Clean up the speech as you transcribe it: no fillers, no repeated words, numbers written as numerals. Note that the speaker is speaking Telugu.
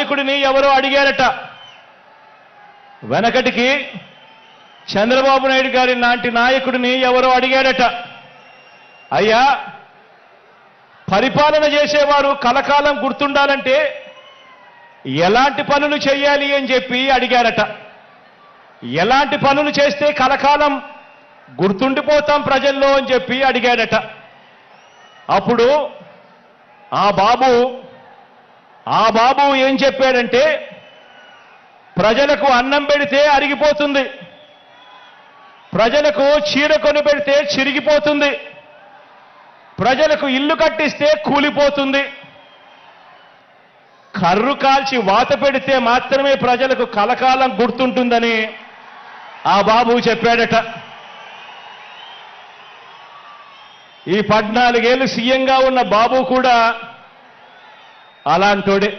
నాయకుడిని ఎవరో అడిగారట. వెనకటికి చంద్రబాబు నాయుడు గారి లాంటి నాయకుడిని ఎవరో అడిగారట, అయ్యా పరిపాలన చేసేవారు కలకాలం గుర్తుండాలంటే ఎలాంటి పనులు చేయాలి అని చెప్పి అడిగారట. ఎలాంటి పనులు చేస్తే కలకాలం గుర్తుండిపోతాం ప్రజల్లో అని చెప్పి అడిగాడట. అప్పుడు ఆ బాబు ఏం చెప్పాడంటే, ప్రజలకు అన్నం పెడితే అరిగిపోతుంది, ప్రజలకు చీర కొని పెడితే చిరిగిపోతుంది, ప్రజలకు ఇల్లు కట్టిస్తే కూలిపోతుంది, కర్రు కాల్చి వాత పెడితే మాత్రమే ప్రజలకు కలకాలం గుర్తుంటుందని ఆ బాబు చెప్పాడట. ఈ 14 ఏళ్ళు సీఎంగా ఉన్న బాబు కూడా అలాంటోడే.